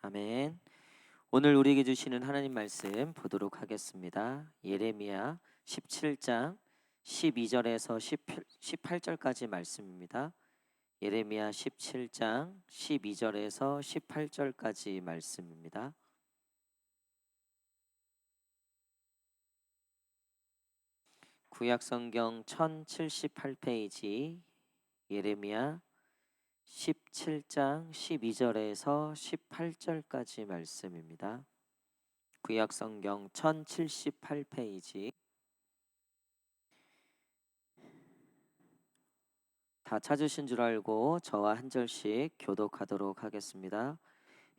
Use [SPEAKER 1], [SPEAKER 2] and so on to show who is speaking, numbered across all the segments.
[SPEAKER 1] 아멘. 오늘 우리에게 주시는 하나님 말씀 보도록 하겠습니다. 예레미야 17장 12절에서 18절까지 말씀입니다. 예레미야 17장 12절에서 18절까지 말씀입니다. 구약성경 1078페이지 예레미야 17장 12절에서 18절까지 말씀입니다. 구약성경 1078페이지 다 찾으신 줄 알고 저와 한 절씩 교독하도록 하겠습니다.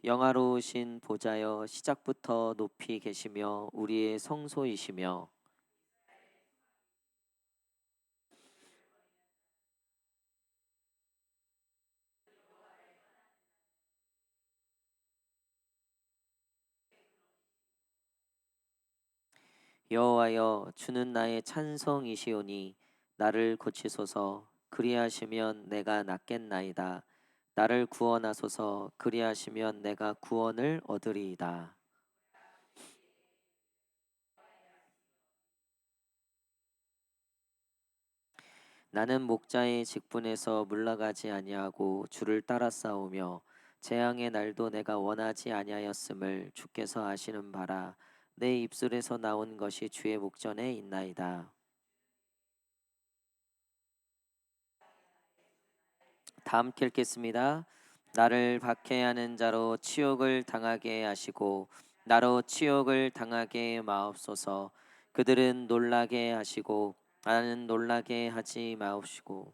[SPEAKER 1] 영화로우신 보좌여 시작부터 높이 계시며 우리의 성소이시며 여호와여 주는 나의 찬송이시오니 나를 고치소서. 그리하시면 내가 낫겠나이다. 나를 구원하소서. 그리하시면 내가 구원을 얻으리이다. 나는 목자의 직분에서 물러가지 아니하고 주를 따라 싸우며 재앙의 날도 내가 원하지 아니하였음을 주께서 아시는 바라. 내 입술에서 나온 것이 주의 목전에 있나이다. 다 함께 읽겠습니다. 나를 박해하는 자로 치욕을 당하게 하시고 나로 치욕을 당하게 마옵소서. 그들은 놀라게 하시고 나는 놀라게 하지 마옵시고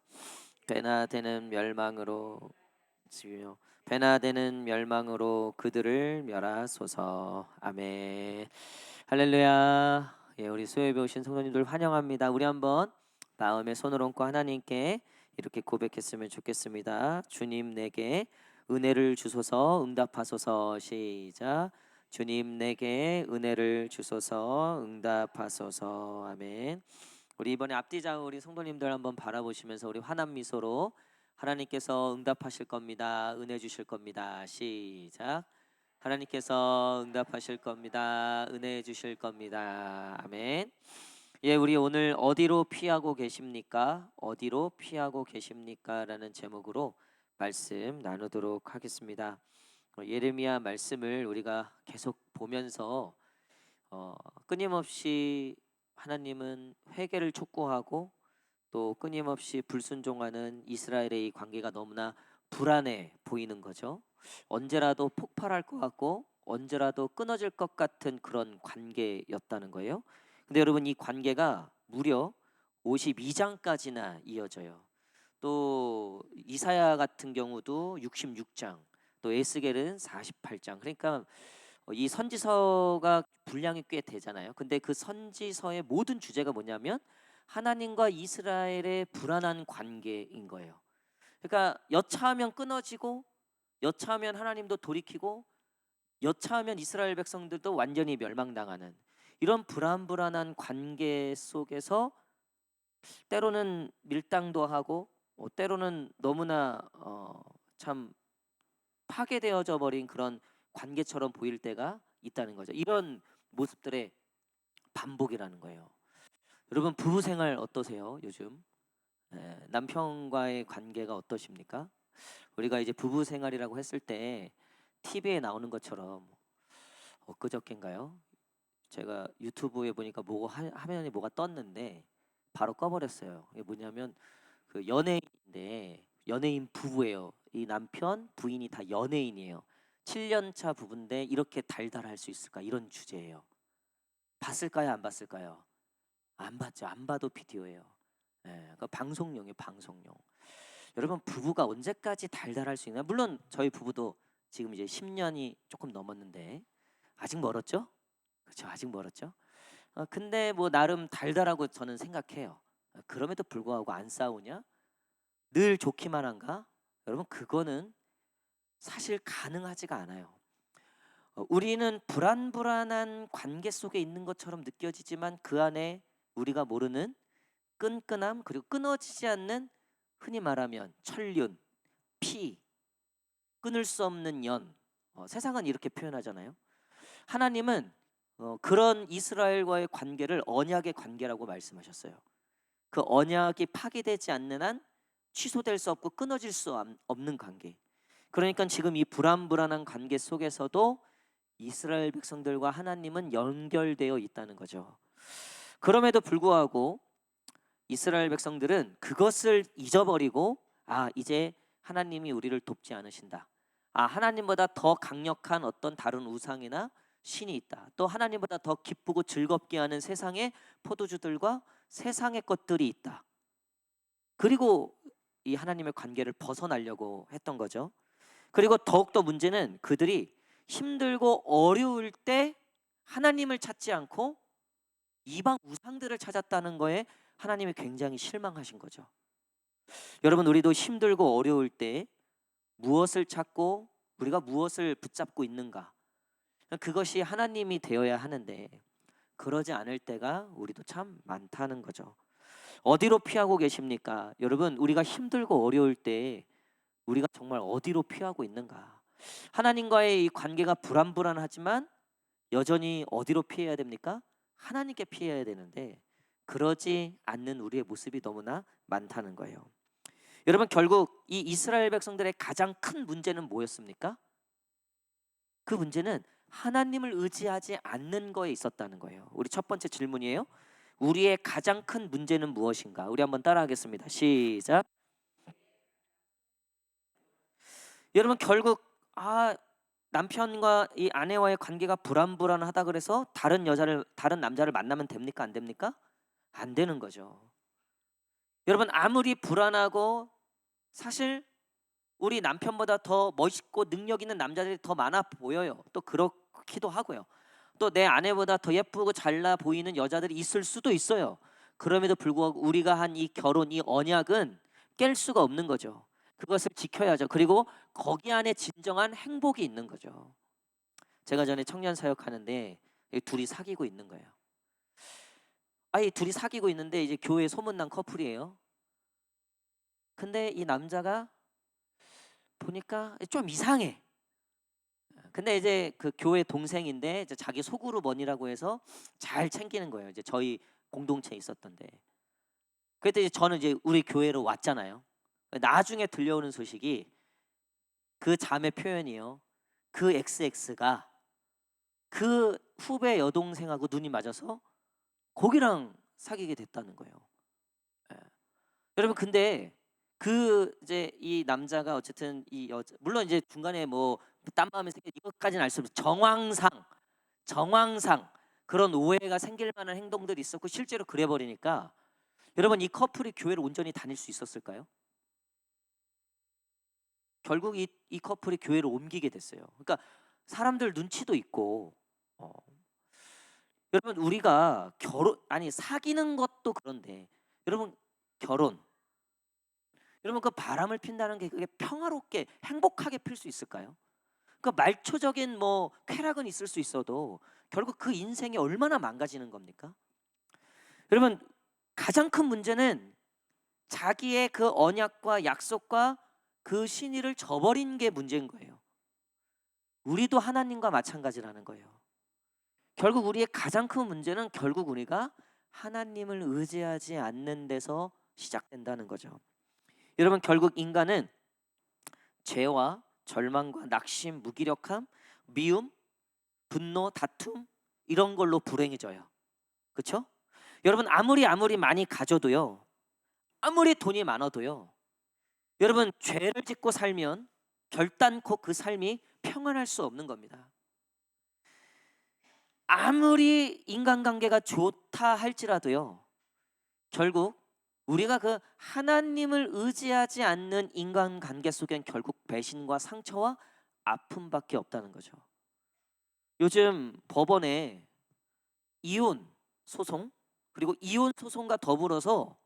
[SPEAKER 1] 배나 되는 멸망으로 지요 배나 되는 멸망으로 그들을 멸하소서. 아멘. 할렐루야. 예, 우리 수요일에 오신 성도님들 환영합니다. 우리 한번 마음에 손을 얹고 하나님께 이렇게 고백했으면 좋겠습니다. 주님 내게 은혜를 주소서. 응답하소서. 시작. 주님 내게 은혜를 주소서. 응답하소서. 아멘. 우리 이번에 앞뒤 좌우 우리 성도님들 한번 바라보시면서 우리 환한 미소로 하나님께서 응답하실 겁니다. 은혜 주실 겁니다. 시작. 하나님께서 응답하실 겁니다. 은혜 주실 겁니다. 아멘. 예, 우리 오늘 어디로 피하고 계십니까? 어디로 피하고 계십니까? 라는 제목으로 말씀 나누도록 하겠습니다. 예레미야 말씀을 우리가 계속 보면서 끊임없이 하나님은 회개를 촉구하고 또 끊임없이 불순종하는 이스라엘의 이 관계가 너무나 불안해 보이는 거죠. 언제라도 폭발할 것 같고 언제라도 끊어질 것 같은 그런 관계였다는 거예요. 근데 여러분 이 관계가 무려 52장까지나 이어져요. 또 이사야 같은 경우도 66장, 또 에스겔은 48장. 그러니까 이 선지서가 분량이 꽤 되잖아요. 근데 그 선지서의 모든 주제가 뭐냐면 하나님과 이스라엘의 불안한 관계인 거예요. 그러니까 여차하면 끊어지고 여차하면 하나님도 돌이키고 여차하면 이스라엘 백성들도 완전히 멸망당하는 이런 불안한 관계 속에서 때로는 밀당도 하고 때로는 너무나 참 파괴되어져 버린 그런 관계처럼 보일 때가 있다는 거죠. 이런 모습들의 반복이라는 거예요. 여러분 부부 생활 어떠세요? 요즘 남편과의 관계가 어떠십니까? 우리가 이제 부부 생활이라고 했을 때 TV에 나오는 것처럼 엊그저께인가요? 제가 유튜브에 보니까 화면에 뭐가 떴는데 바로 꺼버렸어요. 이게 뭐냐면 그 연예인인데 연예인 부부예요. 이 남편 부인이 다 연예인이에요. 7년 차 부부인데 이렇게 달달할 수 있을까? 이런 주제예요. 봤을까요? 안 봤을까요? 안 봤죠. 안 봐도 비디오예요. 그 방송용이에요. 방송용. 여러분 부부가 언제까지 달달할 수 있나? 물론 저희 부부도 지금 이제 10년이 조금 넘었는데 아직 멀었죠? 그렇죠. 아직 멀었죠. 근데 뭐 나름 달달하고 저는 생각해요. 그럼에도 불구하고 안 싸우냐? 늘 좋기만 한가? 여러분 그거는 사실 가능하지가 않아요. 우리는 불안한 관계 속에 있는 것처럼 느껴지지만 그 안에 우리가 모르는 끈끈함 그리고 끊어지지 않는 흔히 말하면 천륜, 피, 끊을 수 없는 연, 세상은 이렇게 표현하잖아요. 하나님은 그런 이스라엘과의 관계를 언약의 관계라고 말씀하셨어요. 그 언약이 파기되지 않는 한 취소될 수 없고 끊어질 수 없는 관계. 그러니까 지금 이 불안불안한 관계 속에서도 이스라엘 백성들과 하나님은 연결되어 있다는 거죠. 그럼에도 불구하고 이스라엘 백성들은 그것을 잊어버리고 이제 하나님이 우리를 돕지 않으신다. 하나님보다 더 강력한 어떤 다른 우상이나 신이 있다. 또 하나님보다 더 기쁘고 즐겁게 하는 세상의 포도주들과 세상의 것들이 있다. 그리고 이 하나님의 관계를 벗어나려고 했던 거죠. 그리고 더욱더 문제는 그들이 힘들고 어려울 때 하나님을 찾지 않고 이방 우상들을 찾았다는 거에 하나님이 굉장히 실망하신 거죠. 여러분, 우리도 힘들고 어려울 때 무엇을 찾고 우리가 무엇을 붙잡고 있는가? 그것이 하나님이 되어야 하는데 그러지 않을 때가 우리도 참 많다는 거죠. 어디로 피하고 계십니까? 여러분, 우리가 힘들고 어려울 때 우리가 정말 어디로 피하고 있는가? 하나님과의 이 관계가 불안불안하지만 여전히 어디로 피해야 됩니까? 하나님께 피해야 되는데 그러지 않는 우리의 모습이 너무나 많다는 거예요. 여러분, 결국 이 이스라엘 백성들의 가장 큰 문제는 뭐였습니까? 그 문제는 하나님을 의지하지 않는 거에 있었다는 거예요. 우리 첫 번째 질문이에요. 우리의 가장 큰 문제는 무엇인가? 우리 한번 따라하겠습니다. 시작. 여러분, 결국 남편과 이 아내와의 관계가 불안불안하다 그래서 다른 남자를 만나면 됩니까? 안 됩니까? 안 되는 거죠. 여러분, 아무리 불안하고 사실 우리 남편보다 더 멋있고 능력 있는 남자들이 더 많아 보여요. 또 그렇기도 하고요. 또 내 아내보다 더 예쁘고 잘나 보이는 여자들이 있을 수도 있어요. 그럼에도 불구하고 우리가 한 이 결혼, 이 언약은 깰 수가 없는 거죠. 그것을 지켜야죠. 그리고 거기 안에 진정한 행복이 있는 거죠. 제가 전에 청년 사역하는데 둘이 사귀고 있는 거예요. 이 둘이 사귀고 있는데 이제 교회 소문난 커플이에요. 근데 이 남자가 보니까 좀 이상해. 근데 이제 그 교회 동생인데 이제 자기 소그룹원이라고 해서 잘 챙기는 거예요. 이제 저희 공동체에 있었던데. 그때 이제 저는 이제 우리 교회로 왔잖아요. 나중에 들려오는 소식이 그 자매 표현이요. 그 XX가 그 후배 여동생하고 눈이 맞아서 거기랑 사귀게 됐다는 거예요. 예. 여러분, 근데 그 이제 이 남자가 어쨌든 이 여자 물론 이제 중간에 뭐 딴 마음이 생겨 이것까지는 알 수 없어요. 정황상 그런 오해가 생길 만한 행동들이 있었고 실제로 그래 버리니까 여러분, 이 커플이 교회를 온전히 다닐 수 있었을까요? 결국 이 커플이 교회를 옮기게 됐어요. 그러니까 사람들 눈치도 있고 어, 여러분, 우리가 사귀는 것도 그런데 여러분, 결혼 여러분, 그 바람을 핀다는 게 그게 평화롭게 행복하게 필 수 있을까요? 그 말초적인 뭐 쾌락은 있을 수 있어도 결국 그 인생이 얼마나 망가지는 겁니까? 여러분, 가장 큰 문제는 자기의 그 언약과 약속과 그 신의를 저버린 게 문제인 거예요. 우리도 하나님과 마찬가지라는 거예요. 결국 우리의 가장 큰 문제는 결국 우리가 하나님을 의지하지 않는 데서 시작된다는 거죠. 여러분, 결국 인간은 죄와 절망과 낙심, 무기력함, 미움, 분노, 다툼 이런 걸로 불행해져요. 그렇죠? 여러분, 아무리 많이 가져도요. 아무리 돈이 많아도요. 여러분, 죄를 짓고 살면 결단코 그 삶이 평안할 수 없는 겁니다. 아무리 인간관계가 좋다 할지라도요. 결국 우리가 그 하나님을 의지하지 않는 인간관계 속엔 결국 배신과 상처와 아픔밖에 없다는 거죠. 요즘 법원에 이혼 소송 그리고 이혼 소송과 더불어서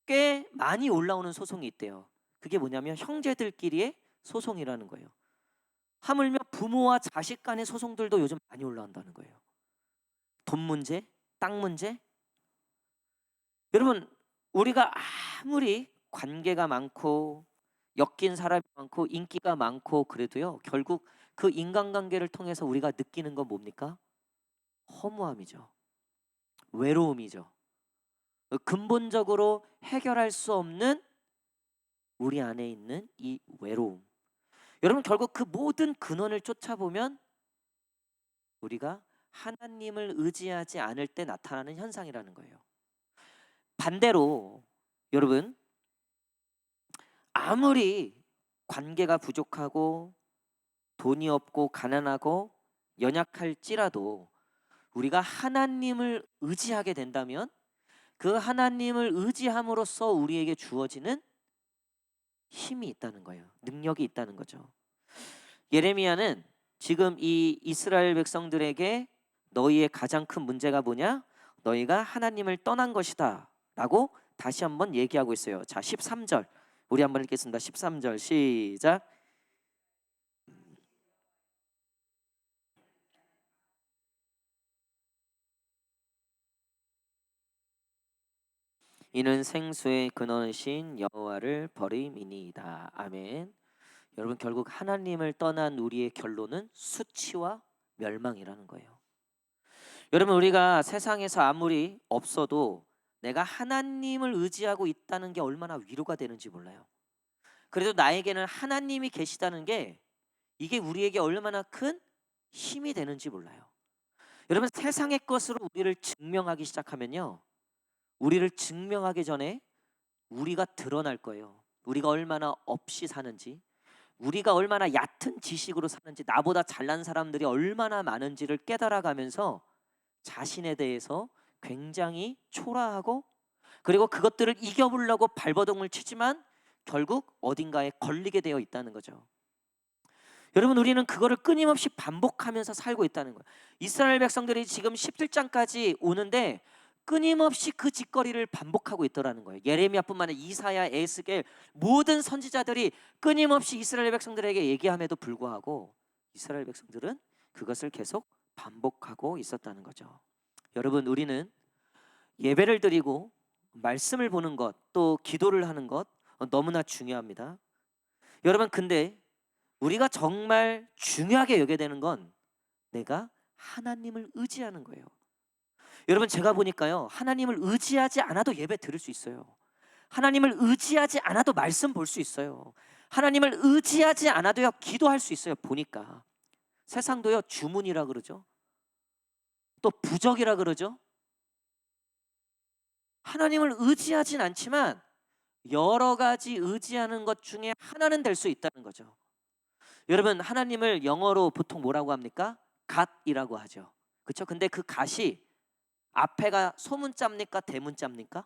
[SPEAKER 1] 꽤 많이 올라오는 소송이 있대요. 그게 뭐냐면 형제들끼리의 소송이라는 거예요. 하물며 부모와 자식 간의 소송들도 요즘 많이 올라온다는 거예요. 돈 문제, 땅 문제. 여러분, 우리가 아무리 관계가 많고 엮인 사람이 많고 인기가 많고 그래도요, 결국 그 인간관계를 통해서 우리가 느끼는 건 뭡니까? 허무함이죠. 외로움이죠. 근본적으로 해결할 수 없는 우리 안에 있는 이 외로움. 여러분, 결국 그 모든 근원을 쫓아보면 우리가 하나님을 의지하지 않을 때 나타나는 현상이라는 거예요. 반대로 여러분, 아무리 관계가 부족하고 돈이 없고 가난하고 연약할지라도 우리가 하나님을 의지하게 된다면 그 하나님을 의지함으로써 우리에게 주어지는 힘이 있다는 거예요. 능력이 있다는 거죠. 예레미야는 지금 이 이스라엘 백성들에게 너희의 가장 큰 문제가 뭐냐? 너희가 하나님을 떠난 것이다 라고 다시 한번 얘기하고 있어요. 자, 13절 우리 한번 읽겠습니다. 13절 시작. 이는 생수의 근원이신 여호와를 버림이니이다. 아멘. 여러분, 결국 하나님을 떠난 우리의 결론은 수치와 멸망이라는 거예요. 여러분, 우리가 세상에서 아무리 없어도 내가 하나님을 의지하고 있다는 게 얼마나 위로가 되는지 몰라요. 그래도 나에게는 하나님이 계시다는 게 이게 우리에게 얼마나 큰 힘이 되는지 몰라요. 여러분, 세상의 것으로 우리를 증명하기 시작하면요, 우리를 증명하기 전에 우리가 드러날 거예요. 우리가 얼마나 없이 사는지, 우리가 얼마나 얕은 지식으로 사는지, 나보다 잘난 사람들이 얼마나 많은지를 깨달아가면서 자신에 대해서 굉장히 초라하고, 그리고 그것들을 이겨보려고 발버둥을 치지만 결국 어딘가에 걸리게 되어 있다는 거죠. 여러분, 우리는 그거를 끊임없이 반복하면서 살고 있다는 거예요. 이스라엘 백성들이 지금 17장까지 오는데 끊임없이 그 짓거리를 반복하고 있더라는 거예요. 예레미야뿐만 아니라 이사야, 에스겔 모든 선지자들이 끊임없이 이스라엘 백성들에게 얘기함에도 불구하고 이스라엘 백성들은 그것을 계속 반복하고 있었다는 거죠. 여러분, 우리는 예배를 드리고 말씀을 보는 것, 또 기도를 하는 것 너무나 중요합니다. 여러분, 근데 우리가 정말 중요하게 여겨야 되는 건 내가 하나님을 의지하는 거예요. 여러분, 제가 보니까요, 하나님을 의지하지 않아도 예배 드릴 수 있어요. 하나님을 의지하지 않아도 말씀 볼 수 있어요. 하나님을 의지하지 않아도요, 기도할 수 있어요. 보니까 세상도요, 주문이라 그러죠. 또 부적이라 그러죠. 하나님을 의지하진 않지만 여러 가지 의지하는 것 중에 하나는 될 수 있다는 거죠. 여러분, 하나님을 영어로 보통 뭐라고 합니까? 갓이라고 하죠. 그렇죠? 근데 그 갓이 앞에가 소문자입니까? 대문자입니까?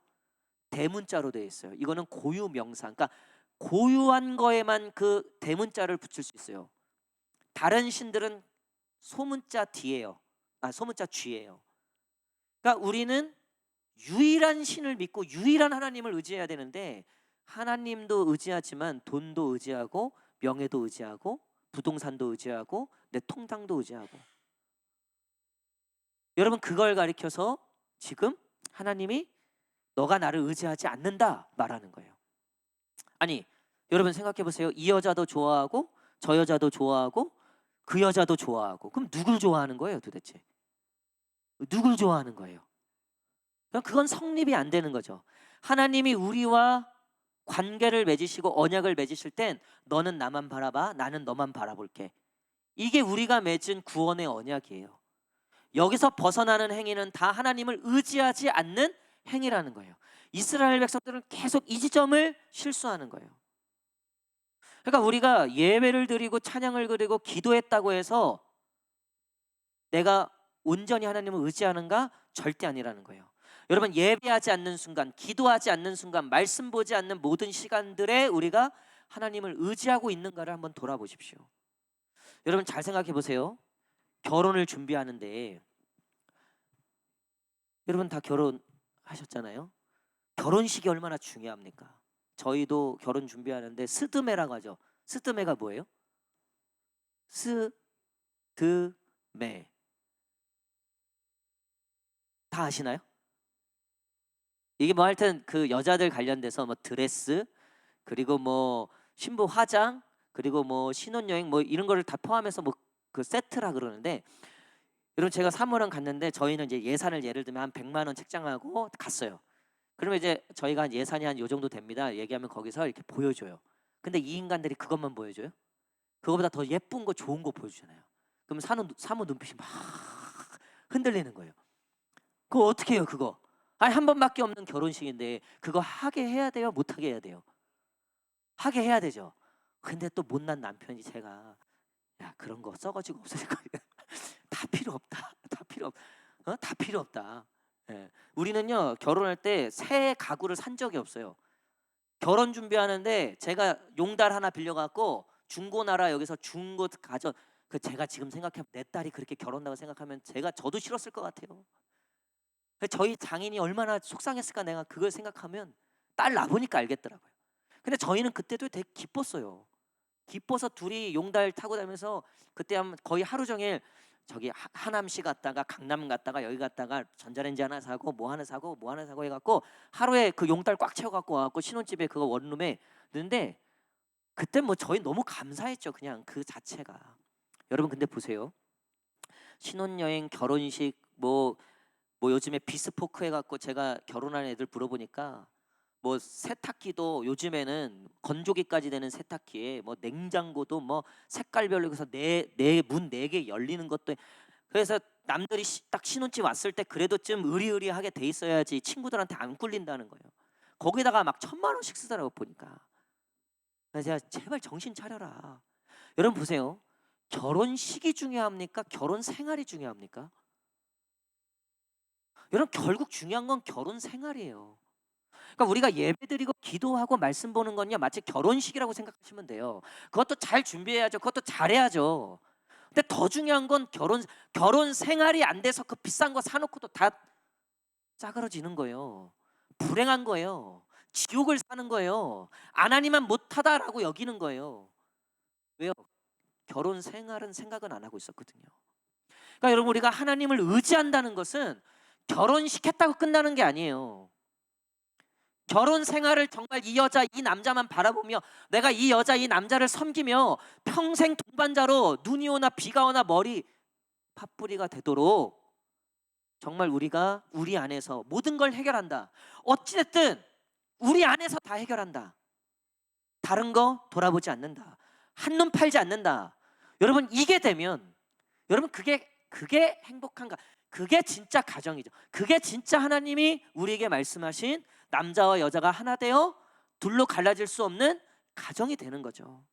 [SPEAKER 1] 대문자로 되어 있어요. 이거는 고유 명사. 그러니까 고유한 거에만 그 대문자를 붙일 수 있어요. 다른 신들은 소문자 뒤에요. 소문자 쥐예요. 그러니까 우리는 유일한 신을 믿고 유일한 하나님을 의지해야 되는데 하나님도 의지하지만 돈도 의지하고 명예도 의지하고 부동산도 의지하고 내 통장도 의지하고, 여러분, 그걸 가리켜서 지금 하나님이 너가 나를 의지하지 않는다 말하는 거예요. 아니, 여러분 생각해 보세요. 이 여자도 좋아하고 저 여자도 좋아하고 그 여자도 좋아하고, 그럼 누굴 좋아하는 거예요 도대체? 누굴 좋아하는 거예요? 그건 성립이 안 되는 거죠. 하나님이 우리와 관계를 맺으시고 언약을 맺으실 땐 너는 나만 바라봐, 나는 너만 바라볼게. 이게 우리가 맺은 구원의 언약이에요. 여기서 벗어나는 행위는 다 하나님을 의지하지 않는 행위라는 거예요. 이스라엘 백성들은 계속 이 지점을 실수하는 거예요. 그러니까 우리가 예배를 드리고 찬양을 드리고 기도했다고 해서 내가 온전히 하나님을 의지하는가? 절대 아니라는 거예요. 여러분, 예배하지 않는 순간, 기도하지 않는 순간, 말씀 보지 않는 모든 시간들에 우리가 하나님을 의지하고 있는가를 한번 돌아보십시오. 여러분, 잘 생각해 보세요. 결혼을 준비하는데, 여러분 다 결혼하셨잖아요. 결혼식이 얼마나 중요합니까? 저희도 결혼 준비하는데 스드메라고 하죠. 스드메가 뭐예요? 스드메. 다 아시나요? 이게 뭐 하여튼 그 여자들 관련돼서 뭐 드레스, 그리고 뭐 신부 화장 그리고 뭐 신혼여행 뭐 이런 거를 다 포함해서 뭐 그 세트라 그러는데, 여러분 제가 사무랑 갔는데 저희는 이제 예산을 예를 들면 한 100만 원 책정하고 갔어요. 그러면 이제 저희가 예산이 한 요 정도 됩니다 얘기하면 거기서 이렇게 보여줘요. 근데 이 인간들이 그것만 보여줘요? 그거보다 더 예쁜 거 좋은 거 보여주잖아요. 그럼 사무 눈빛이 막 흔들리는 거예요. 그거 어떻게 해요 그거? 아니 한 번밖에 없는 결혼식인데 그거 하게 해야 돼요 못하게 해야 돼요? 하게 해야 되죠. 근데 또 못난 남편이 제가 야 그런 거 써가지고 없어질 거야. 다 필요 없다. 다 필요 없다. 예. 우리는요 결혼할 때 새 가구를 산 적이 없어요. 결혼 준비하는데 제가 용달 하나 빌려갖고 중고나라 여기서 중고 가전, 그 제가 지금 생각해 내 딸이 그렇게 결혼한다고 생각하면 저도 싫었을 것 같아요. 저희 장인이 얼마나 속상했을까 내가 그걸 생각하면 딸 낳으니까 알겠더라고요. 근데 저희는 그때도 되게 기뻤어요. 기뻐서 둘이 용달 타고 다니면서 그때 거의 하루 종일 저기 하남시 갔다가 강남 갔다가 여기 갔다가 전자레인지 하나 사고 뭐 하나 사고 뭐 하나 사고 해갖고 하루에 그 용달 꽉 채워갖고 와갖고 신혼집에 그거 원룸에 넣는데, 그때 뭐 저희 너무 감사했죠. 그냥 그 자체가. 여러분 근데 보세요. 신혼여행 결혼식 뭐 요즘에 비스포크 해갖고 제가 결혼한 애들 물어보니까 뭐 세탁기도 요즘에는 건조기까지 되는 세탁기에 뭐 냉장고도 뭐 색깔별로 해서 문 4개 열리는 것도, 그래서 남들이 딱 신혼집 왔을 때 그래도 좀 의리의리하게 돼 있어야지 친구들한테 안 꿀린다는 거예요. 거기다가 막 1,000만 원씩 쓰더라고 보니까. 그래서 제가 제발 정신 차려라. 여러분 보세요. 결혼식이 중요합니까? 결혼 생활이 중요합니까? 여러분 결국 중요한 건 결혼 생활이에요. 그러니까 우리가 예배드리고 기도하고 말씀 보는 건요 마치 결혼식이라고 생각하시면 돼요. 그것도 잘 준비해야죠. 그것도 잘해야죠. 근데 더 중요한 건 결혼 생활이 안 돼서 그 비싼 거 사놓고도 다 짜그러지는 거예요. 불행한 거예요. 지옥을 사는 거예요. 안 하니만 못하다라고 여기는 거예요. 왜요? 결혼 생활은 생각은 안 하고 있었거든요. 그러니까 여러분 우리가 하나님을 의지한다는 것은 결혼시켰다고 끝나는 게 아니에요. 결혼 생활을 정말 이 여자 이 남자만 바라보며 내가 이 여자 이 남자를 섬기며 평생 동반자로 눈이 오나 비가 오나 머리 팥뿌리가 되도록 정말 우리가 우리 안에서 모든 걸 해결한다. 어찌됐든 우리 안에서 다 해결한다. 다른 거 돌아보지 않는다. 한눈 팔지 않는다. 여러분 이게 되면 여러분 그게 행복한가? 그게 진짜 가정이죠. 그게 진짜 하나님이 우리에게 말씀하신 남자와 여자가 하나 되어 둘로 갈라질 수 없는 가정이 되는 거죠.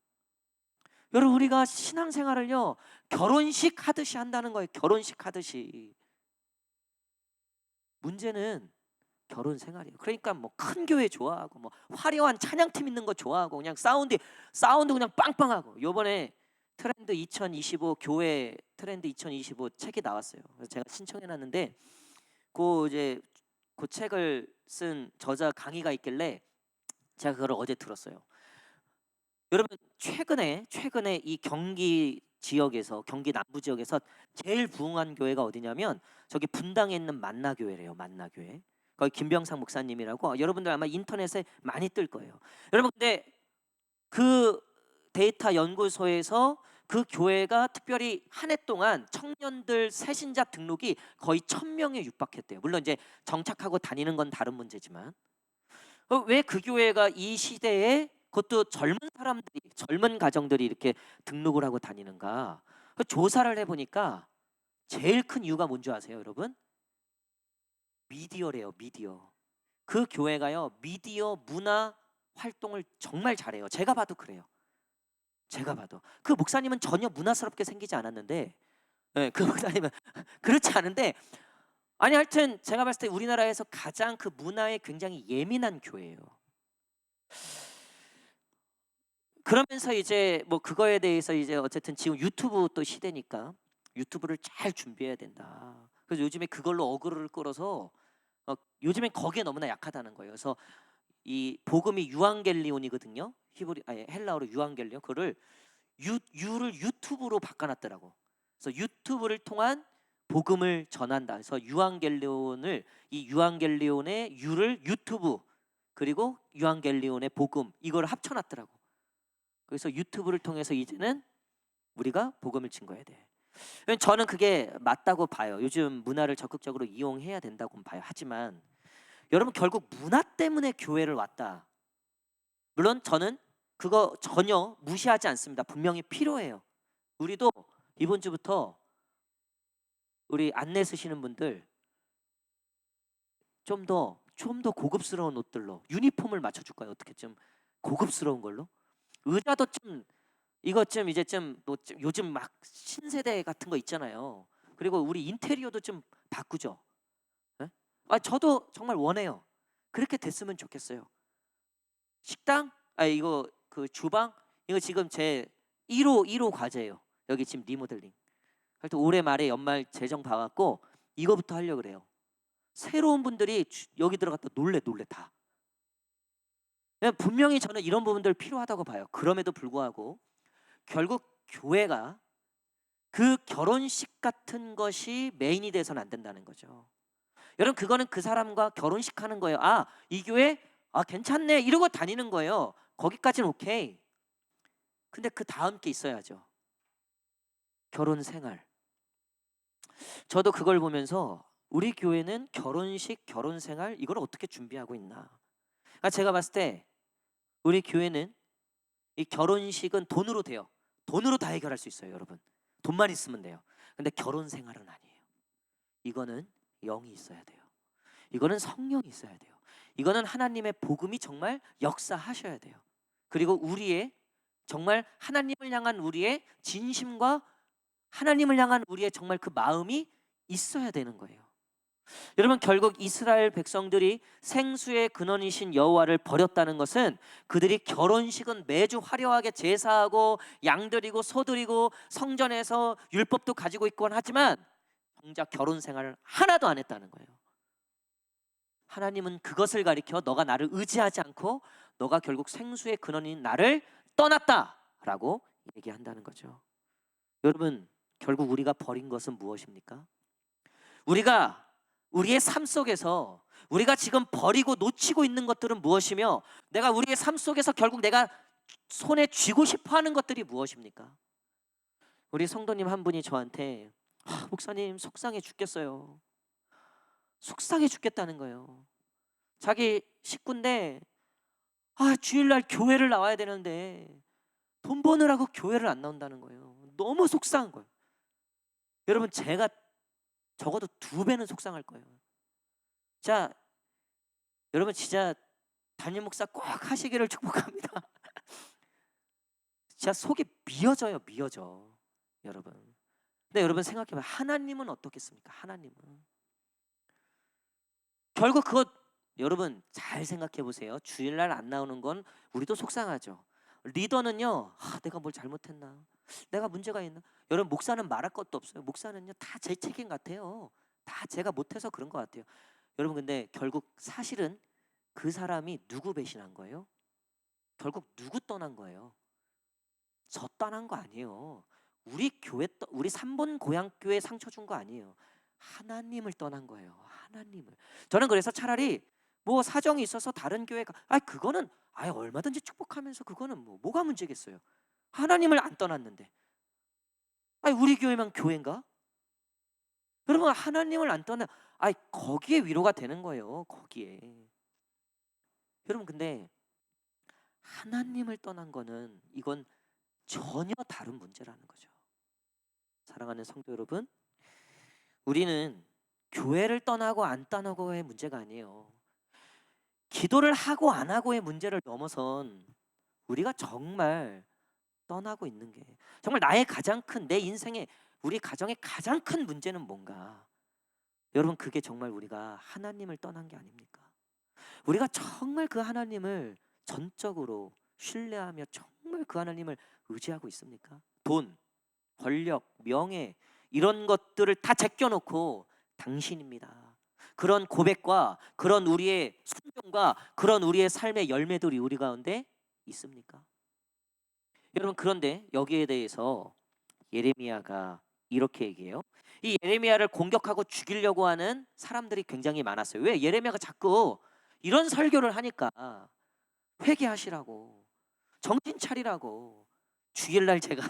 [SPEAKER 1] 여러분 우리가 신앙생활을요 결혼식 하듯이 한다는 거예요. 결혼식 하듯이. 문제는 결혼 생활이에요. 그러니까 뭐 큰 교회 좋아하고 뭐 화려한 찬양팀 있는 거 좋아하고 그냥 사운드 그냥 빵빵하고. 요번에 트렌드 2025 교회 트렌드 2025 책이 나왔어요. 그래서 제가 신청해 놨는데 그 책을 쓴 저자 강의가 있길래 제가 그걸 어제 들었어요. 여러분 최근에 이 경기 지역에서 경기 남부 지역에서 제일 부흥한 교회가 어디냐면 저기 분당에 있는 만나교회래요. 만나교회. 거기 김병상 목사님이라고 여러분들 아마 인터넷에 많이 뜰 거예요. 여러분 근데 그 데이터 연구소에서 그 교회가 특별히 한 해 동안 청년들 새신자 등록이 거의 1,000명에 육박했대요. 물론 이제 정착하고 다니는 건 다른 문제지만 왜 그 교회가 이 시대에 그것도 젊은 가정들이 이렇게 등록을 하고 다니는가? 조사를 해보니까 제일 큰 이유가 뭔지 아세요, 여러분? 미디어래요, 미디어. 그 교회가요, 미디어 문화 활동을 정말 잘해요. 제가 봐도 그래요. 제가 봐도. 그 목사님은 전혀 문화스럽게 생기지 않았는데, 네, 그 목사님은 그렇지 않은데, 아니 하여튼 제가 봤을 때 우리나라에서 가장 그 문화에 굉장히 예민한 교회예요. 그러면서 이제 뭐 그거에 대해서 이제 어쨌든 지금 유튜브 또 시대니까 유튜브를 잘 준비해야 된다. 그래서 요즘에 그걸로 어그로를 끌어서 요즘엔 거기에 너무나 약하다는 거예요. 그래서 이 복음이 유앙겔리온이거든요. 헬라어로 유앙겔리온. 그거를 유를 유튜브로 바꿔놨더라고. 그래서 유튜브를 통한 복음을 전한다. 그래서 이 유앙겔리온의 유를 유튜브 그리고 유앙겔리온의 복음 이걸 합쳐놨더라고. 그래서 유튜브를 통해서 이제는 우리가 복음을 증거해야 돼. 저는 그게 맞다고 봐요. 요즘 문화를 적극적으로 이용해야 된다고 봐요. 하지만 여러분, 결국 문화 때문에 교회를 왔다. 물론 저는 그거 전혀 무시하지 않습니다. 분명히 필요해요. 우리도 이번 주부터 우리 안내 쓰시는 분들 좀 더 고급스러운 옷들로 유니폼을 맞춰줄까요? 어떻게 좀 고급스러운 걸로? 의자도 좀 이것 좀 이제 좀뭐 요즘 막 신세대 같은 거 있잖아요. 그리고 우리 인테리어도 좀 바꾸죠. 예? 저도 정말 원해요. 그렇게 됐으면 좋겠어요. 식당? 이거 그 주방? 이거 지금 제 1호 과제예요. 여기 지금 리모델링. 하여튼 올해 말에 연말 재정 봐갖고 이거부터 하려고 그래요. 새로운 분들이 여기 들어갔다 놀래 다. 분명히 저는 이런 부분들 필요하다고 봐요. 그럼에도 불구하고 결국 교회가 그 결혼식 같은 것이 메인이 돼서는 안 된다는 거죠. 여러분, 그거는 그 사람과 결혼식 하는 거예요. 이 교회 괜찮네 이러고 다니는 거예요. 거기까지는 오케이. 근데 그 다음 게 있어야죠. 결혼 생활. 저도 그걸 보면서 우리 교회는 결혼식, 결혼 생활 이걸 어떻게 준비하고 있나. 제가 봤을 때 우리 교회는 이 결혼식은 돈으로 돼요. 돈으로 다 해결할 수 있어요, 여러분. 돈만 있으면 돼요. 근데 결혼 생활은 아니에요. 이거는 영이 있어야 돼요. 이거는 성령이 있어야 돼요. 이거는 하나님의 복음이 정말 역사하셔야 돼요. 그리고 우리의 정말 하나님을 향한 우리의 진심과 하나님을 향한 우리의 정말 그 마음이 있어야 되는 거예요. 여러분, 결국 이스라엘 백성들이 생수의 근원이신 여호와를 버렸다는 것은 그들이 결혼식은 매주 화려하게 제사하고 양드리고 소드리고 성전에서 율법도 가지고 있곤 하지만 정작 결혼 생활을 하나도 안 했다는 거예요. 하나님은 그것을 가리켜 너가 나를 의지하지 않고 너가 결국 생수의 근원인 나를 떠났다라고 얘기한다는 거죠. 여러분, 결국 우리가 버린 것은 무엇입니까? 우리가 우리의 삶 속에서 우리가 지금 버리고 놓치고 있는 것들은 무엇이며 내가 우리의 삶 속에서 결국 내가 손에 쥐고 싶어 하는 것들이 무엇입니까? 우리 성도님 한 분이 저한테 목사님 속상해 죽겠어요. 속상해 죽겠다는 거예요. 자기 식구인데 주일날 교회를 나와야 되는데 돈 버느라고 교회를 안 나온다는 거예요. 너무 속상한 거예요. 여러분, 제가 적어도 2배는 속상할 거예요. 자, 여러분 진짜 담임 목사 꼭 하시기를 축복합니다. 진짜 속이 미어져요, 미어져. 여러분. 근데 여러분 생각해봐요. 하나님은 어떻겠습니까? 하나님은 결국 그것 여러분 잘 생각해 보세요. 주일날 안 나오는 건 우리도 속상하죠. 리더는요, 내가 뭘 잘못했나? 내가 문제가 있나? 여러분, 목사는 말할 것도 없어요. 목사는요 다 제 책임 같아요. 다 제가 못해서 그런 것 같아요. 여러분, 근데 결국 사실은 그 사람이 누구 배신한 거예요? 결국 누구 떠난 거예요? 저 떠난 거 아니에요. 우리 교회 우리 3번 고향교회 상처 준 거 아니에요. 하나님을 떠난 거예요. 하나님을. 저는 그래서 차라리 뭐 사정이 있어서 다른 교회가 그거는 얼마든지 축복하면서 그거는 뭐가 문제겠어요. 하나님을 안 떠났는데. 우리 교회만 교회인가? 여러분, 하나님을 안 떠나 거기에 위로가 되는 거예요. 거기에. 여러분, 근데 하나님을 떠난 거는 이건 전혀 다른 문제라는 거죠. 사랑하는 성도 여러분, 우리는 교회를 떠나고 안 떠나고의 문제가 아니에요. 기도를 하고 안 하고의 문제를 넘어선 우리가 정말 떠나고 있는 게 정말 나의 가장 큰 내 인생의 우리 가정의 가장 큰 문제는 뭔가? 여러분, 그게 정말 우리가 하나님을 떠난 게 아닙니까? 우리가 정말 그 하나님을 전적으로 신뢰하며 정말 그 하나님을 의지하고 있습니까? 돈, 권력, 명예 이런 것들을 다 제껴놓고 당신입니다. 그런 고백과 그런 우리의 순종과 그런 우리의 삶의 열매들이 우리 가운데 있습니까? 여러분, 그런데 여기에 대해서 예레미야가 이렇게 얘기해요. 이 예레미야를 공격하고 죽이려고 하는 사람들이 굉장히 많았어요. 왜? 예레미야가 자꾸 이런 설교를 하니까 회개하시라고, 정신 차리라고, 죽일날 제가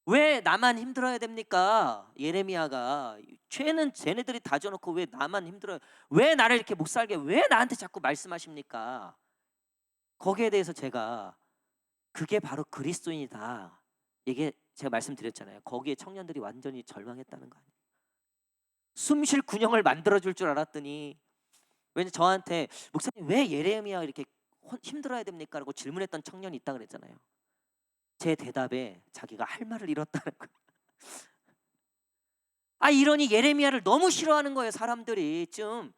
[SPEAKER 1] 왜 나만 힘들어야 됩니까? 예레미야가 죄는 쟤네들이 다 져놓고 왜 나만 힘들어요? 왜 나를 이렇게 못 살게 왜 나한테 자꾸 말씀하십니까? 거기에 대해서 제가 그게 바로 그리스도인이다. 이게 제가 말씀드렸잖아요. 거기에 청년들이 완전히 절망했다는 거 아니에요. 숨 쉴 군형을 만들어줄 줄 알았더니 왠지 저한테 목사님 왜 예레미야 이렇게 힘들어야 됩니까? 라고 질문했던 청년이 있다 그랬잖아요. 제 대답에 자기가 할 말을 잃었다는 거예요. 이러니 예레미야를 너무 싫어하는 거예요. 사람들이 좀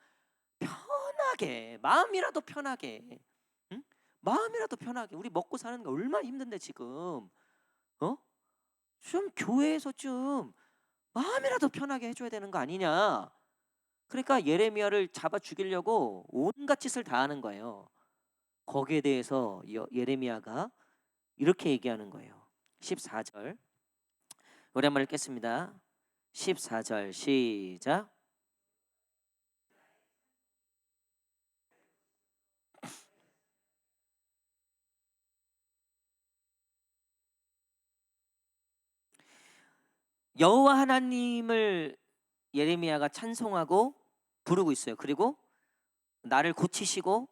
[SPEAKER 1] 편하게 마음이라도 편하게, 응? 마음이라도 편하게 우리 먹고 사는 거 얼마나 힘든데 지금 좀 교회에서 좀 마음이라도 편하게 해줘야 되는 거 아니냐. 그러니까 예레미야를 잡아 죽이려고 온갖 짓을 다 하는 거예요. 거기에 대해서 예레미야가 이렇게 얘기하는 거예요. 14절 우리 한번 읽겠습니다. 14절 시작. 여호와 하나님을 예레미야가 찬송하고 부르고 있어요. 그리고 나를 고치시고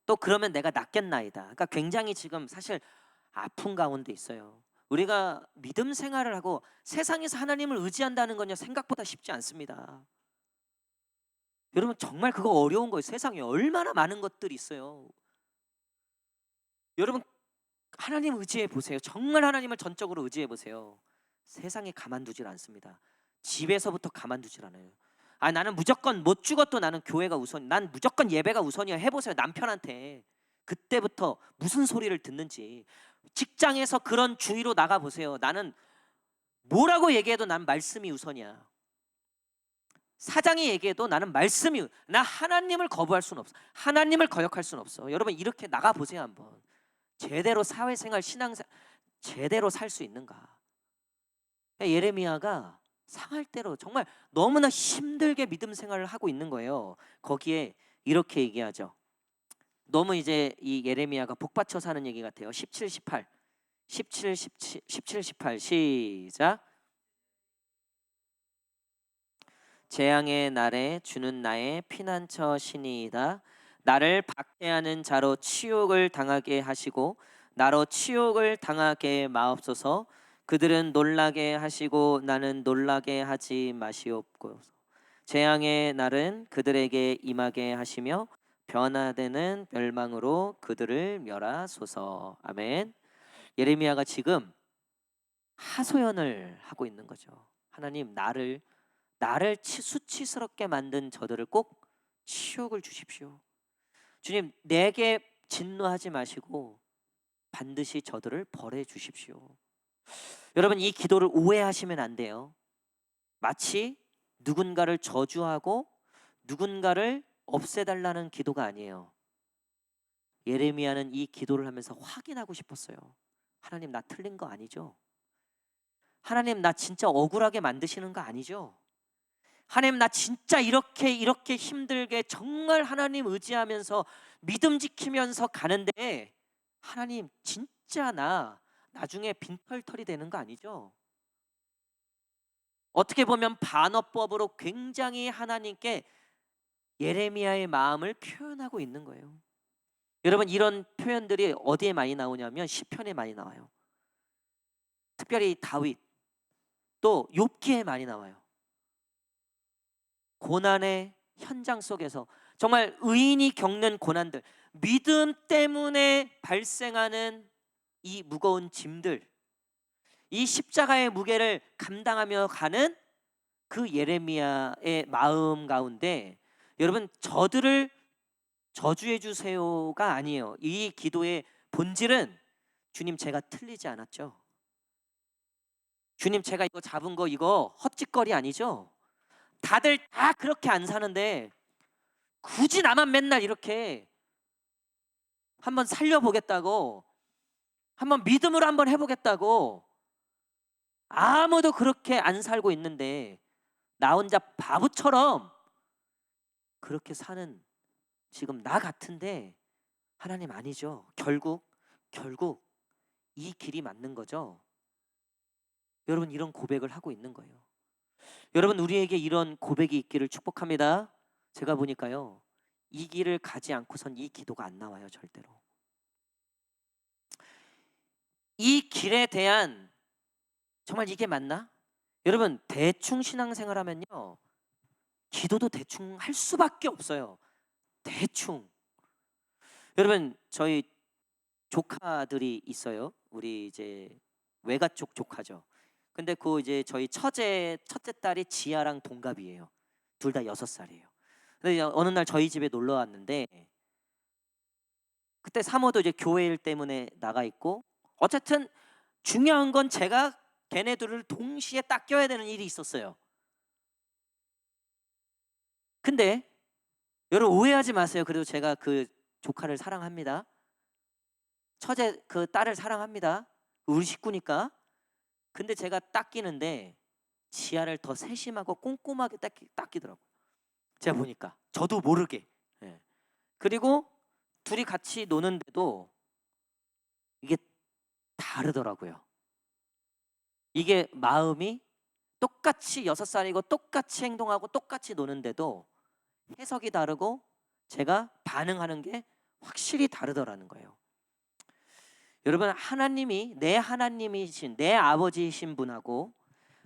[SPEAKER 1] 또 그러면 내가 낫겠나이다. 그러니까 굉장히 지금 사실 아픈 가운데 있어요. 우리가 믿음 생활을 하고 세상에서 하나님을 의지한다는 건요 생각보다 쉽지 않습니다. 여러분 정말 그거 어려운 거예요. 세상에 얼마나 많은 것들이 있어요. 여러분 하나님 의지해 보세요. 정말 하나님을 전적으로 의지해 보세요. 세상에 가만두질 않습니다. 집에서부터 가만두질 않아요. 나는 무조건 못 죽어도 나는 교회가 우선, 난 무조건 예배가 우선이야. 해보세요. 남편한테 그때부터 무슨 소리를 듣는지. 직장에서 그런 주의로 나가 보세요. 나는 뭐라고 얘기해도 난 말씀이 우선이야. 사장이 얘기해도 나는 말씀이, 나 하나님을 거부할 수는 없어. 하나님을 거역할 수는 없어. 여러분 이렇게 나가 보세요 한번. 제대로 사회생활 신앙생활 제대로 살 수 있는가. 예레미야가 상할 대로 정말 너무나 힘들게 믿음 생활을 하고 있는 거예요. 거기에 이렇게 얘기하죠. 너무 이제 이 예레미야가 복받쳐 사는 얘기 같아요. 17, 18 17, 17, 18 시작. 재앙의 날에 주는 나의 피난처 신이이다. 나를 박해하는 자로 치욕을 당하게 하시고 나로 치욕을 당하게 마옵소서. 그들은 놀라게 하시고 나는 놀라게 하지 마시옵소서. 재앙의 날은 그들에게 임하게 하시며 변화되는 멸망으로 그들을 멸하소서. 아멘. 예레미야가 지금 하소연을 하고 있는 거죠. 하나님 나를 수치스럽게 만든 저들을 꼭 치욕을 주십시오. 주님 내게 진노하지 마시고 반드시 저들을 벌해 주십시오. 여러분 이 기도를 오해하시면 안 돼요. 마치 누군가를 저주하고 누군가를 없애달라는 기도가 아니에요. 예레미야는 이 기도를 하면서 확인하고 싶었어요. 하나님 나 틀린 거 아니죠? 하나님 나 진짜 억울하게 만드시는 거 아니죠? 하나님 나 진짜 이렇게 힘들게 정말 하나님 의지하면서 믿음 지키면서 가는데 하나님 진짜 나 나중에 빈털털이 되는 거 아니죠? 어떻게 보면 반어법으로 굉장히 하나님께 예레미야의 마음을 표현하고 있는 거예요. 여러분 이런 표현들이 어디에 많이 나오냐면 시편에 많이 나와요. 특별히 다윗 또 욥기에 많이 나와요. 고난의 현장 속에서 정말 의인이 겪는 고난들, 믿음 때문에 발생하는 이 무거운 짐들, 이 십자가의 무게를 감당하며 가는 그 예레미야의 마음 가운데 여러분 저들을 저주해 주세요가 아니에요. 이 기도의 본질은 주님 제가 틀리지 않았죠? 주님 제가 이거 잡은 거 이거 헛짓거리 아니죠? 다들 다 그렇게 안 사는데 굳이 나만 맨날 이렇게 한번 살려보겠다고, 한번 믿음으로 한번 해보겠다고 아무도 그렇게 안 살고 있는데 나 혼자 바보처럼 그렇게 사는 지금 나 같은데 하나님 아니죠. 결국 이 길이 맞는 거죠? 여러분, 이런 고백을 하고 있는 거예요. 여러분, 우리에게 이런 고백이 있기를 축복합니다. 제가 보니까요, 이 길을 가지 않고선 이 기도가 안 나와요, 절대로. 이 길에 대한, 정말 이게 맞나? 여러분, 대충 신앙생활 하면요, 기도도 대충 할 수밖에 없어요. 대충. 여러분, 저희 조카들이 있어요. 우리 이제 외가 쪽 조카죠. 근데 그 이제 저희 첫째 딸이 지아랑 동갑이에요. 둘 다 6살이에요. 근데 어느 날 저희 집에 놀러 왔는데, 그때 사모도 이제 교회 일 때문에 나가 있고, 어쨌든 중요한 건 제가 걔네들을 동시에 딱 껴야 되는 일이 있었어요. 근데 여러분, 오해하지 마세요. 그래도 제가 그 조카를 사랑합니다. 처제 그 딸을 사랑합니다. 우리 식구니까. 근데 제가 딱 끼는데 지아를 더 세심하고 꼼꼼하게 닦이더라고요. 제가 보니까 저도 모르게. 예. 그리고 둘이 같이 노는데도 이게 다르더라고요. 이게 마음이 똑같이 6살이고 똑같이 행동하고 똑같이 노는데도 해석이 다르고 제가 반응하는 게 확실히 다르더라는 거예요. 여러분, 하나님이 내 하나님이신 내 아버지이신 분하고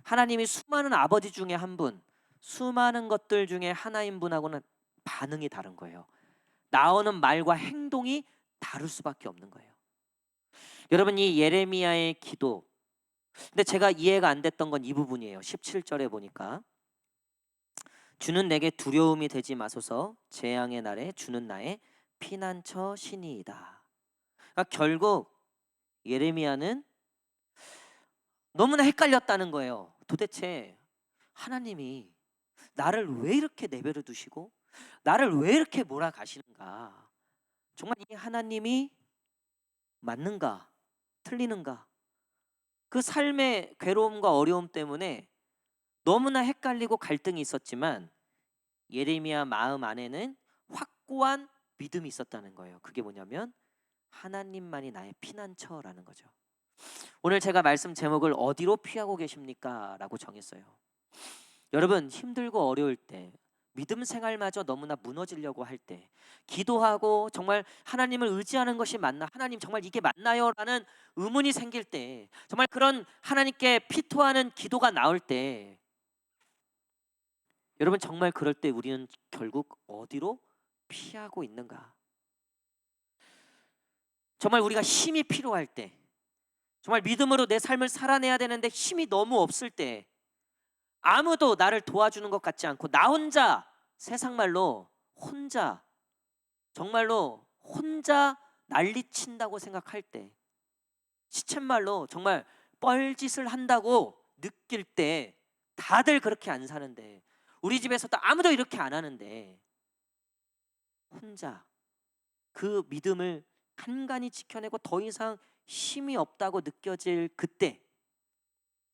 [SPEAKER 1] 하나님이 수많은 아버지 중에 한 분, 수많은 것들 중에 하나인 분하고는 반응이 다른 거예요. 나오는 말과 행동이 다를 수밖에 없는 거예요. 여러분, 이 예레미야의 기도, 근데 제가 이해가 안 됐던 건 이 부분이에요. 17절에 보니까 주는 내게 두려움이 되지 마소서, 재앙의 날에 주는 나의 피난처 신이이다. 그러니까 결국 예레미야는 너무나 헷갈렸다는 거예요. 도대체 하나님이 나를 왜 이렇게 내버려 두시고 나를 왜 이렇게 몰아가시는가? 정말 이 하나님이 맞는가? 틀리는가? 그 삶의 괴로움과 어려움 때문에 너무나 헷갈리고 갈등이 있었지만 예레미야 마음 안에는 확고한 믿음이 있었다는 거예요. 그게 뭐냐면 하나님만이 나의 피난처라는 거죠. 오늘 제가 말씀 제목을 어디로 피하고 계십니까? 라고 정했어요. 여러분, 힘들고 어려울 때, 믿음 생활마저 너무나 무너지려고 할 때, 기도하고 정말 하나님을 의지하는 것이 맞나? 하나님 정말 이게 맞나요? 라는 의문이 생길 때, 정말 그런 하나님께 피토하는 기도가 나올 때, 여러분, 정말 그럴 때 우리는 결국 어디로 피하고 있는가? 정말 우리가 힘이 필요할 때, 정말 믿음으로 내 삶을 살아내야 되는데 힘이 너무 없을 때, 아무도 나를 도와주는 것 같지 않고 나 혼자, 세상 말로 혼자, 정말로 혼자 난리친다고 생각할 때, 시쳇말로 정말 뻘짓을 한다고 느낄 때, 다들 그렇게 안 사는데, 우리 집에서도 아무도 이렇게 안 하는데 혼자 그 믿음을 간간히 지켜내고 더 이상 힘이 없다고 느껴질 그때,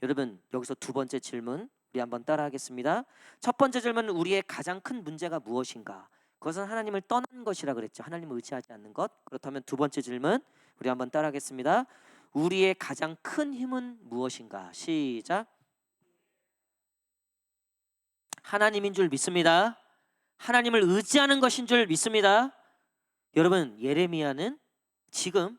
[SPEAKER 1] 여러분, 여기서 두 번째 질문 우리 한번 따라하겠습니다. 첫 번째 질문은 우리의 가장 큰 문제가 무엇인가? 그것은 하나님을 떠난 것이라 그랬죠. 하나님을 의지하지 않는 것. 그렇다면 두 번째 질문 우리 한번 따라하겠습니다. 우리의 가장 큰 힘은 무엇인가? 시작. 하나님인 줄 믿습니다. 하나님을 의지하는 것인 줄 믿습니다. 여러분, 예레미야는 지금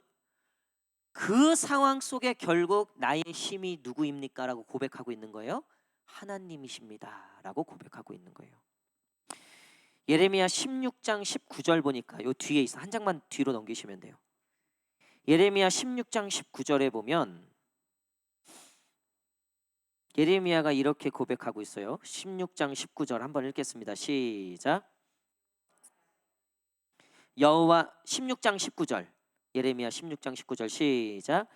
[SPEAKER 1] 그 상황 속에 결국 나의 힘이 누구입니까? 라고 고백하고 있는 거예요. 하나님이십니다. 라고 고백하고 있는 거예요. 예레미야 16장 19절 보니까 요 뒤에 있어. 한 장만 뒤로 넘기시면 돼요. 예레미야 16장 19절에 보면 예레미야가 이렇게 고백하고 있어요. 16장 19절 한번 읽겠습니다. 시작. 여호와 16장 19절 예레미야 16장 19절 시작.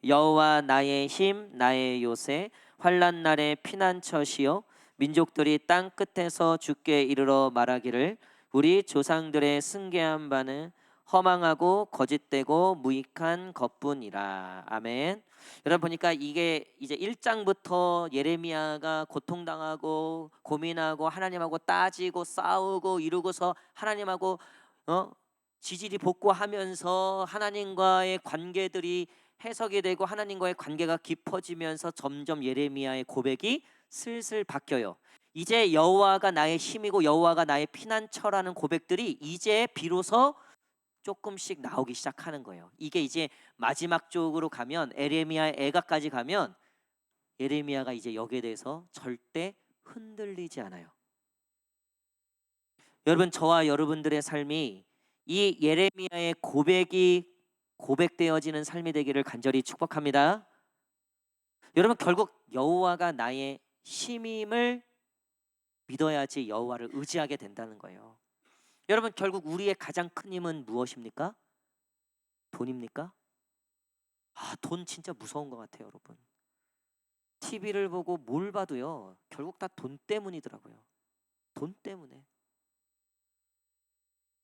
[SPEAKER 1] 여호와 나의 힘 나의 요새 환난 날의 피난처시요 민족들이 땅 끝에서 주께 이르러 말하기를 우리 조상들의 승계한 바는 허망하고 거짓되고 무익한 것뿐이라. 아멘. 여러분 보니까 이게 이제 1장부터 예레미야가 고통당하고 고민하고 하나님하고 따지고 싸우고 이루고서 하나님하고 지지리 복구하면서 하나님과의 관계들이 해석이 되고 하나님과의 관계가 깊어지면서 점점 예레미야의 고백이 슬슬 바뀌어요. 이제 여호와가 나의 힘이고 여호와가 나의 피난처라는 고백들이 이제 비로소 조금씩 나오기 시작하는 거예요. 이게 이제 마지막 쪽으로 가면 에레미야의 애가까지 가면 예레미야가 이제 여기에 대해서 절대 흔들리지 않아요. 여러분, 저와 여러분들의 삶이 이 예레미야의 고백이 고백되어지는 삶이 되기를 간절히 축복합니다. 여러분, 결국 여호와가 나의 힘임을 믿어야지 여호와를 의지하게 된다는 거예요. 여러분, 결국 우리의 가장 큰 힘은 무엇입니까? 돈입니까? 돈 진짜 무서운 것 같아요, 여러분. TV를 보고 뭘 봐도요, 결국 다 돈 때문이더라고요. 돈 때문에.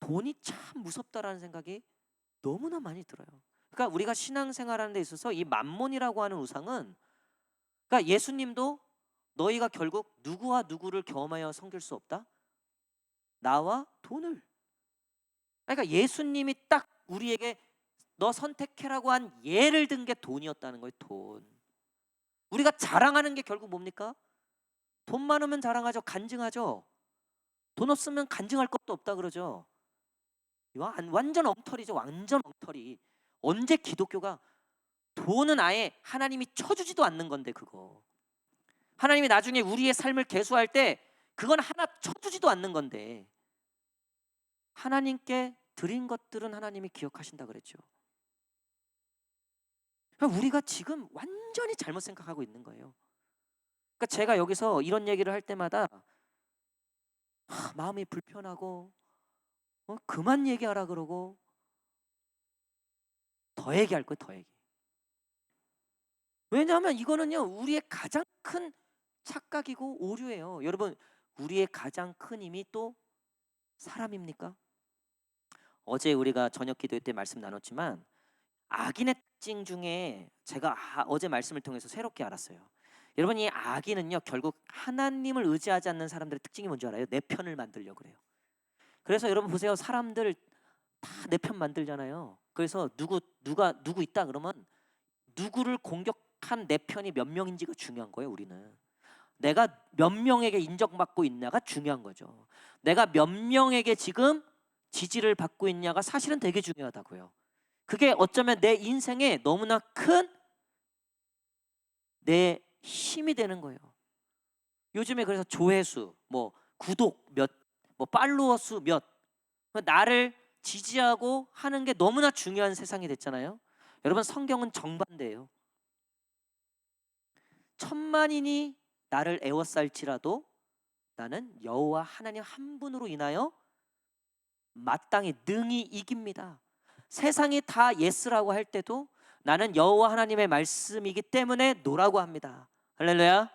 [SPEAKER 1] 돈이 참 무섭다라는 생각이 너무나 많이 들어요. 그러니까 우리가 신앙생활하는 데 있어서 이 만몬이라고 하는 우상은, 그러니까 예수님도 너희가 결국 누구와 누구를 경험하여 섬길 수 없다? 나와 돈을. 그러니까 예수님이 딱 우리에게 너 선택해라고 한 예를 든 게 돈이었다는 거예요. 돈. 우리가 자랑하는 게 결국 뭡니까? 돈 많으면 자랑하죠. 간증하죠. 돈 없으면 간증할 것도 없다 그러죠. 완전 엉터리죠. 완전 엉터리. 언제 기독교가, 돈은 아예 하나님이 쳐주지도 않는 건데, 그거 하나님이 나중에 우리의 삶을 계수할 때 그건 하나 쳐주지도 않는 건데, 하나님께 드린 것들은 하나님이 기억하신다 그랬죠. 그러니까 우리가 지금 완전히 잘못 생각하고 있는 거예요. 그러니까 제가 여기서 이런 얘기를 할 때마다 마음이 불편하고, 그만 얘기하라 그러고, 더 얘기할 거예요. 더 얘기. 왜냐하면 이거는요, 우리의 가장 큰 착각이고 오류예요. 여러분, 우리의 가장 큰 힘이 또 사람입니까? 어제 우리가 저녁 기도 때 말씀 나눴지만 악인의 특징 중에 제가 어제 말씀을 통해서 새롭게 알았어요. 여러분, 이 악인은요, 결국 하나님을 의지하지 않는 사람들의 특징이 뭔지 알아요? 내 편을 만들려고 그래요. 그래서 여러분 보세요. 사람들 다 내 편 만들잖아요. 그래서 누구 있다 그러면 누구를 공격한 내 편이 몇 명인지가 중요한 거예요. 우리는 내가 몇 명에게 인정받고 있냐가 중요한 거죠. 내가 몇 명에게 지금 지지를 받고 있냐가 사실은 되게 중요하다고요. 그게 어쩌면 내 인생에 너무나 큰 내 힘이 되는 거예요. 요즘에 그래서 조회수, 뭐 구독 몇, 뭐 팔로워 수 몇, 나를 지지하고 하는 게 너무나 중요한 세상이 됐잖아요. 여러분, 성경은 정반대예요. 천만인이 나를 애워쌀지라도 나는 여호와 하나님 한 분으로 인하여 마땅히 능히 이깁니다. 세상이 다 예스라고 할 때도 나는 여호와 하나님의 말씀이기 때문에 노라고 합니다. 할렐루야.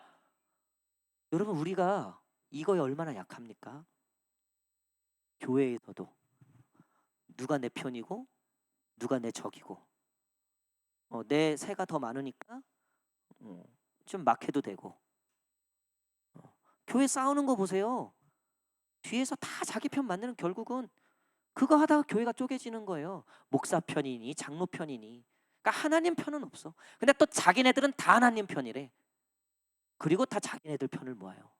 [SPEAKER 1] 여러분, 우리가 이거에 얼마나 약합니까? 교회에서도 누가 내 편이고 누가 내 적이고, 내 새가 더 많으니까 좀 막해도 되고. 교회 싸우는 거 보세요. 뒤에서 다 자기 편 만드는, 결국은 그거 하다가 교회가 쪼개지는 거예요. 목사 편이니 장로 편이니. 그러니까 하나님 편은 없어. 근데 또 자기네들은 다 하나님 편이래. 그리고 다 자기네들 편을 모아요.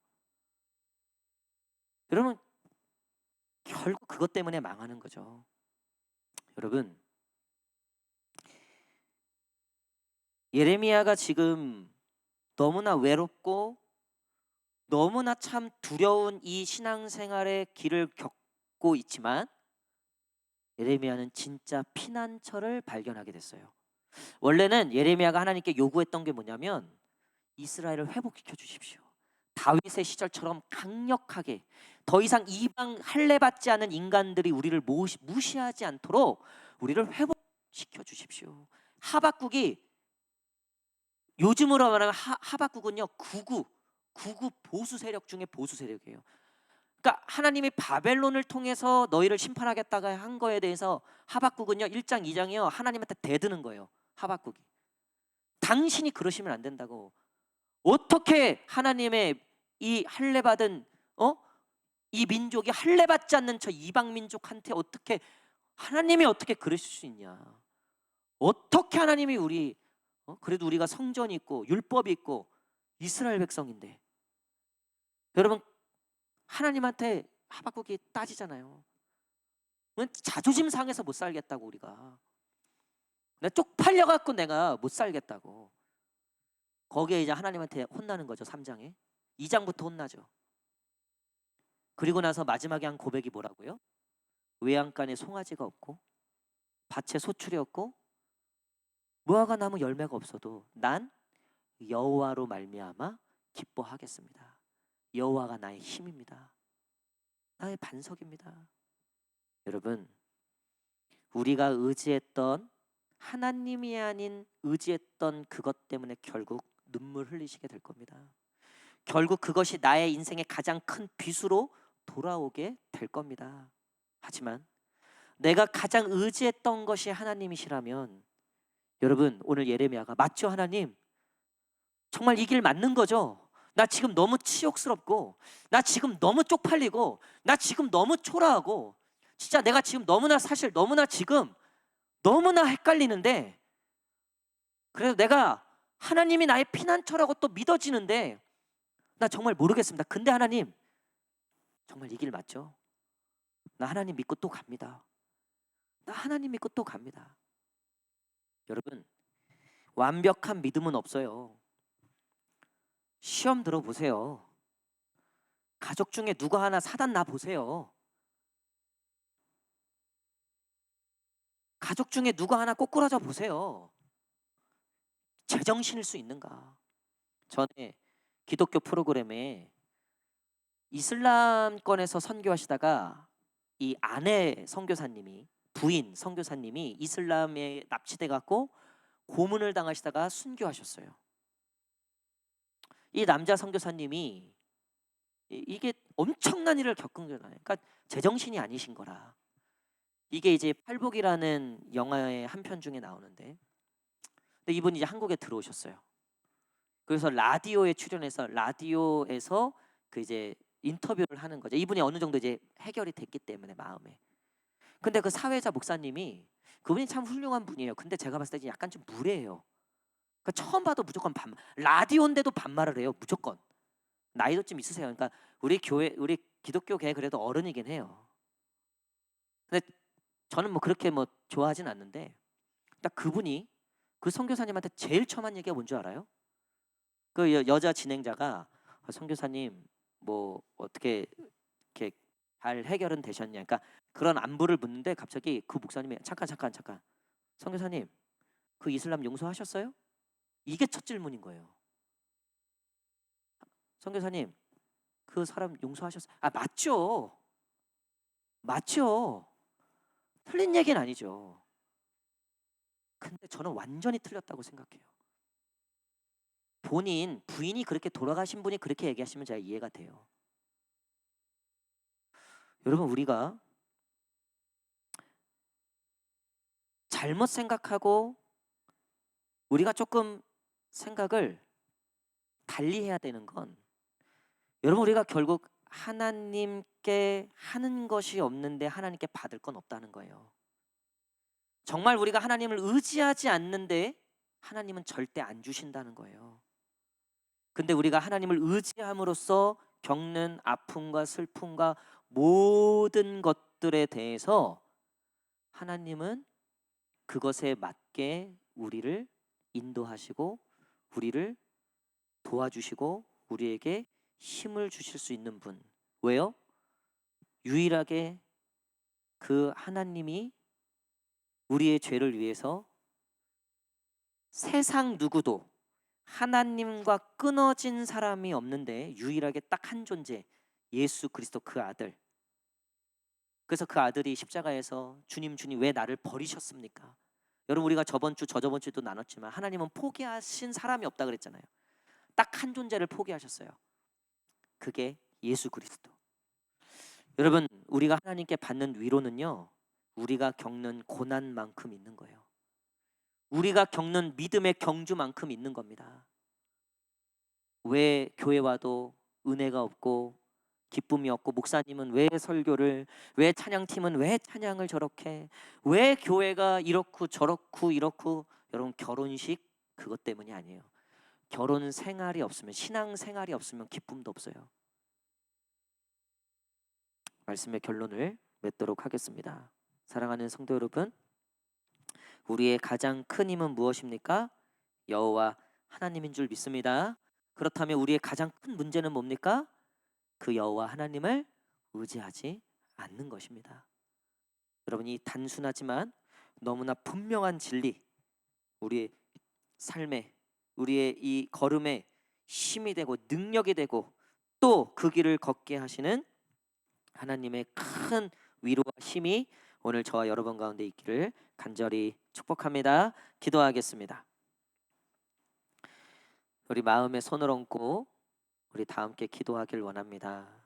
[SPEAKER 1] 여러분, 결국 그것 때문에 망하는 거죠. 여러분, 예레미야가 지금 너무나 외롭고 너무나 참 두려운 이 신앙생활의 길을 겪고 있지만, 예레미야는 진짜 피난처를 발견하게 됐어요. 원래는 예레미야가 하나님께 요구했던 게 뭐냐면 이스라엘을 회복시켜 주십시오. 다윗의 시절처럼 강력하게, 더 이상 이방 할례 받지 않은 인간들이 우리를 무시하지 않도록 우리를 회복시켜 주십시오. 하박국이, 요즘으로 말하면 하박국은요, 구구 보수 세력 중에 보수 세력이에요. 그러니까 하나님이 바벨론을 통해서 너희를 심판하겠다가 한 거에 대해서 하박국은요 1장 2장이요 하나님한테 대드는 거예요. 하박국이 당신이 그러시면 안 된다고. 어떻게 하나님의 이 할례 받은 이 민족이 할례 받지 않는 저 이방 민족한테 어떻게 하나님이 어떻게 그러실 수 있냐. 어떻게 하나님이 그래도 우리가 성전이 있고 율법이 있고 이스라엘 백성인데, 여러분 하나님한테 하박국이 따지잖아요. 자존심 상해서 못 살겠다고, 우리가 내가 쪽팔려 갖고 내가 못 살겠다고. 거기에 이제 하나님한테 혼나는 거죠. 3장에 2장부터 혼나죠. 그리고 나서 마지막에 한 고백이 뭐라고요? 외양간에 송아지가 없고 밭에 소출이 없고 무화과 나무 열매가 없어도 난 여호와로 말미암아 기뻐하겠습니다. 여호와가 나의 힘입니다. 나의 반석입니다. 여러분, 우리가 의지했던 하나님이 아닌 의지했던 그것 때문에 결국 눈물 흘리시게 될 겁니다. 결국 그것이 나의 인생의 가장 큰 빚으로 돌아오게 될 겁니다. 하지만 내가 가장 의지했던 것이 하나님이시라면, 여러분 오늘 예레미야가 맞죠? 하나님 정말 이 길 맞는 거죠? 나 지금 너무 치욕스럽고, 나 지금 너무 쪽팔리고, 나 지금 너무 초라하고, 진짜 내가 지금 사실 너무나 지금 너무나 헷갈리는데, 그래서 내가 하나님이 나의 피난처라고 또 믿어지는데 나 정말 모르겠습니다. 근데 하나님 정말 이 길 맞죠? 나 하나님 믿고 또 갑니다. 나 하나님 믿고 또 갑니다. 여러분, 완벽한 믿음은 없어요. 시험 들어보세요. 가족 중에 누가 하나 사단 나 보세요. 가족 중에 누가 하나 꼬꾸라져 보세요. 제정신일 수 있는가? 전에 기독교 프로그램에 이슬람권에서 선교하시다가 이 아내 선교사님이, 부인 선교사님이 이슬람에 납치돼 갖고 고문을 당하시다가 순교하셨어요. 이 남자 선교사님이 이게 엄청난 일을 겪은 거잖아요. 그러니까 제정신이 아니신 거라. 이게 이제 팔복이라는 영화의 한 편 중에 나오는데, 근데 이분이 이제 한국에 들어오셨어요. 그래서 라디오에 출연해서 라디오에서 그 이제 인터뷰를 하는 거죠. 이분이 어느 정도 이제 해결이 됐기 때문에 마음에. 근데 그 사회자 목사님이, 그분이 참 훌륭한 분이에요. 근데 제가 봤을 때 약간 좀 무례해요. 그러니까 처음 봐도 무조건 라디오인데도 반말을 해요. 무조건. 나이도 좀 있으세요. 그러니까 우리 기독교계 그래도 어른이긴 해요. 근데 저는 뭐 그렇게 뭐 좋아하진 않는데, 딱 그분이 그 선교사님한테 제일 처음 한 얘기가 뭔 줄 알아요? 그 여자 진행자가 선교사님 뭐 어떻게 이렇게 잘 해결은 되셨냐, 그러니까 그런 안부를 묻는데 갑자기 그 목사님이 잠깐 선교사님 그 이슬람 용서하셨어요? 이게 첫 질문인 거예요. 선교사님 그 사람 용서하셨어요? 아 맞죠. 틀린 얘기는 아니죠. 근데 저는 완전히 틀렸다고 생각해요. 부인이 그렇게 돌아가신 분이 그렇게 얘기하시면 제가 이해가 돼요. 여러분, 우리가 잘못 생각하고 우리가 조금 생각을 달리 해야 되는 건, 여러분 우리가 결국 하나님께 하는 것이 없는데 하나님께 받을 건 없다는 거예요. 정말 우리가 하나님을 의지하지 않는데 하나님은 절대 안 주신다는 거예요. 근데 우리가 하나님을 의지함으로써 겪는 아픔과 슬픔과 모든 것들에 대해서 하나님은 그것에 맞게 우리를 인도하시고 우리를 도와주시고 우리에게 힘을 주실 수 있는 분. 왜요? 유일하게 그 하나님이 우리의 죄를 위해서 세상 누구도 하나님과 끊어진 사람이 없는데 유일하게 딱 한 존재, 예수 그리스도 그 아들. 그래서 그 아들이 십자가에서 주님 왜 나를 버리셨습니까? 여러분 우리가 저저번 주도 나눴지만 하나님은 포기하신 사람이 없다 그랬잖아요. 딱 한 존재를 포기하셨어요. 그게 예수 그리스도. 여러분 우리가 하나님께 받는 위로는요, 우리가 겪는 고난만큼 있는 거예요. 우리가 겪는 믿음의 경주만큼 있는 겁니다. 왜 교회 와도 은혜가 없고 기쁨이 없고 목사님은 왜 설교를, 왜 찬양팀은 왜 찬양을 저렇게, 왜 교회가 이렇고 저렇고 이렇고. 여러분, 결혼식 그것 때문이 아니에요. 결혼 생활이 없으면, 신앙 생활이 없으면 기쁨도 없어요. 말씀의 결론을 맺도록 하겠습니다. 사랑하는 성도 여러분, 우리의 가장 큰 힘은 무엇입니까? 여호와 하나님인 줄 믿습니다. 그렇다면 우리의 가장 큰 문제는 뭡니까? 그 여호와 하나님을 의지하지 않는 것입니다. 여러분, 이 단순하지만 너무나 분명한 진리, 우리의 삶에, 우리의 이 걸음에 힘이 되고 능력이 되고 또 그 길을 걷게 하시는 하나님의 큰 위로와 힘이 오늘 저와 여러분 가운데 있기를 간절히 축복합니다. 기도하겠습니다. 우리 마음에 손을 얹고 우리 다 함께 기도하길 원합니다.